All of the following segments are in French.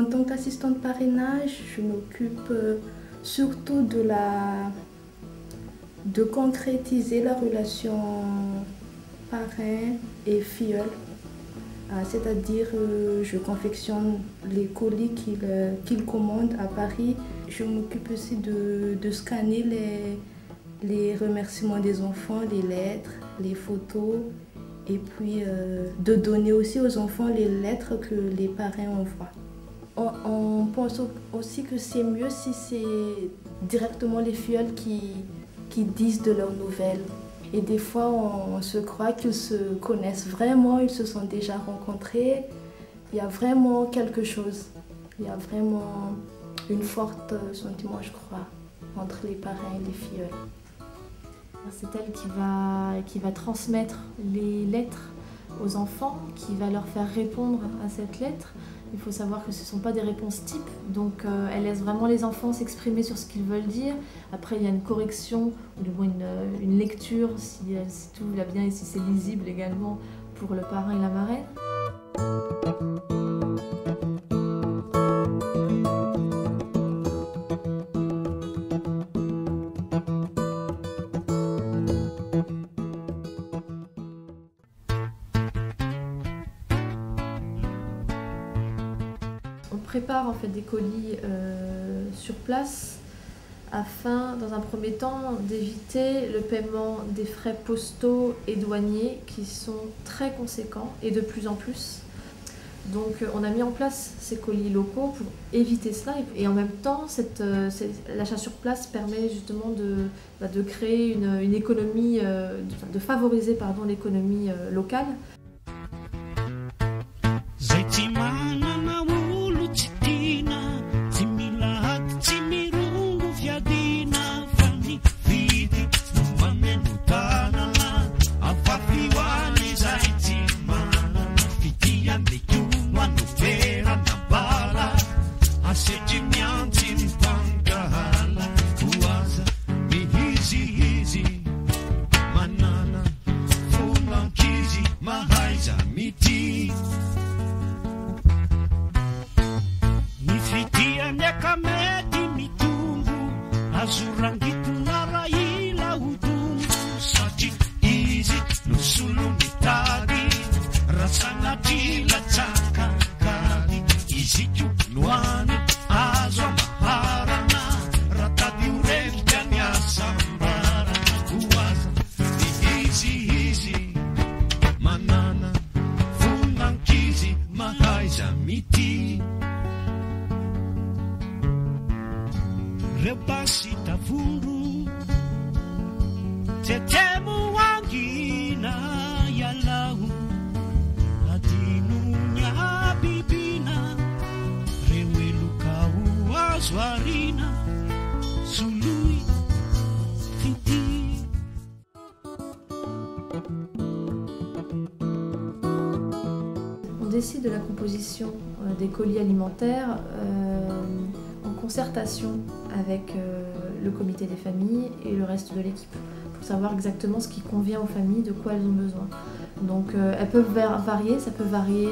En tant qu'assistante parrainage, je m'occupe surtout de concrétiser la relation parrain et filleul. C'est-à-dire, je confectionne les colis qu'il commande à Paris. Je m'occupe aussi de scanner les remerciements des enfants, les lettres, les photos, et puis de donner aussi aux enfants les lettres que les parrains envoient. On pense aussi que c'est mieux si c'est directement les filleuls qui disent de leurs nouvelles. Et des fois, on se croit qu'ils se connaissent vraiment, ils se sont déjà rencontrés. Il y a vraiment quelque chose. Il y a vraiment une forte sentiment, je crois, entre les parrains et les filleuls. C'est elle qui va transmettre les lettres aux enfants, qui va leur faire répondre à cette lettre. Il faut savoir que ce ne sont pas des réponses types, donc elle laisse vraiment les enfants s'exprimer sur ce qu'ils veulent dire. Après, il y a une correction, ou du moins une lecture, si tout va bien et si c'est lisible également pour le parrain et la marraine. On prépare en fait des colis sur place afin, dans un premier temps, d'éviter le paiement des frais postaux et douaniers qui sont très conséquents et de plus en plus. Donc on a mis en place ces colis locaux pour éviter cela et en même temps l'achat sur place permet justement de créer une économie, de favoriser l'économie locale. On décide de la composition des colis alimentaires en concertation avec le comité des familles et le reste de l'équipe pour savoir exactement ce qui convient aux familles, de quoi elles ont besoin. Donc elles peuvent varier, ça peut varier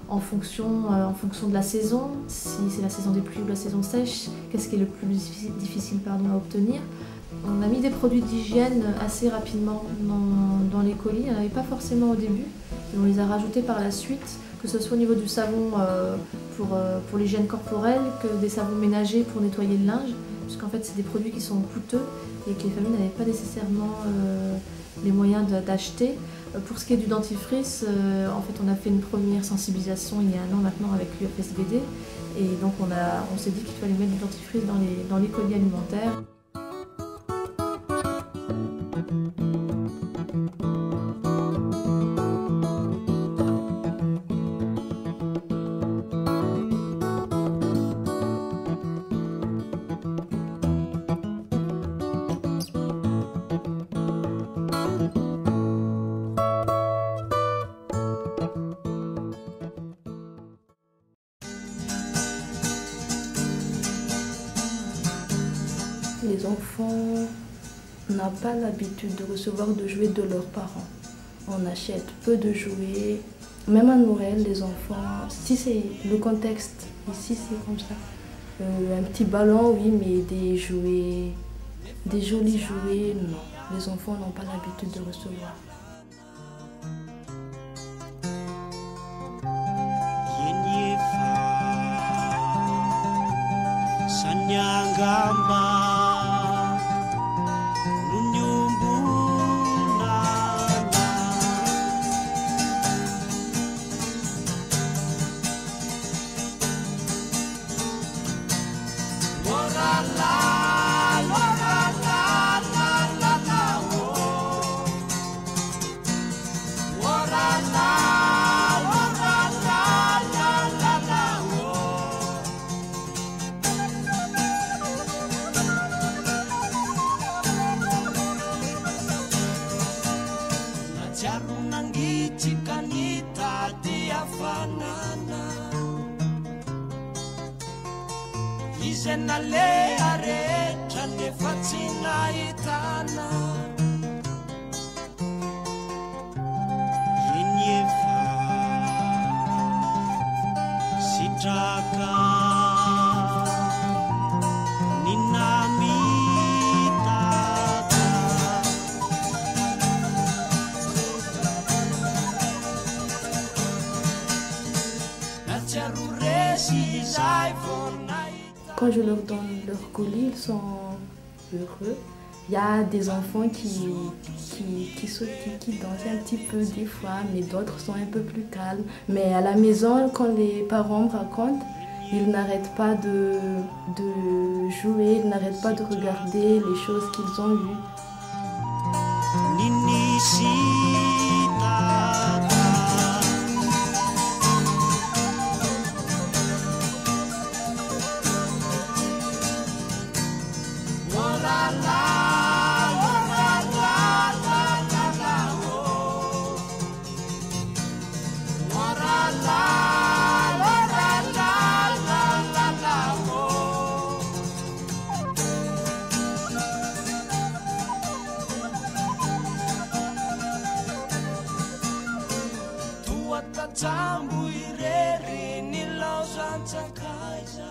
en fonction de la saison, si c'est la saison des pluies ou la saison sèche, qu'est-ce qui est le plus difficile à obtenir. On a mis des produits d'hygiène assez rapidement dans les colis, il n'y en avait pas forcément au début, et on les a rajoutés par la suite, que ce soit au niveau du savon pour l'hygiène corporelle, que des savons ménagers pour nettoyer le linge, puisqu'en fait c'est des produits qui sont coûteux et que les familles n'avaient pas nécessairement les moyens d'acheter. Pour ce qui est du dentifrice, en fait on a fait une première sensibilisation il y a un an maintenant avec l'UFSBD, et donc on s'est dit qu'il fallait mettre du dentifrice dans les colis alimentaires. Les enfants n'ont pas l'habitude de recevoir de jouets de leurs parents. On achète peu de jouets même à Noël, les enfants, si c'est le contexte, ici c'est comme ça. Un petit ballon, oui, mais des jouets, des jolis jouets, non. Les enfants n'ont pas l'habitude de recevoir. Quand je leur donne leur colis, ils sont heureux. Il y a des enfants qui sautent, qui dansent un petit peu des fois, mais d'autres sont un peu plus calmes. Mais à la maison, quand les parents me racontent, ils n'arrêtent pas de jouer, ils n'arrêtent pas de regarder les choses qu'ils ont vues. Tambu irery ny laozantsakaiza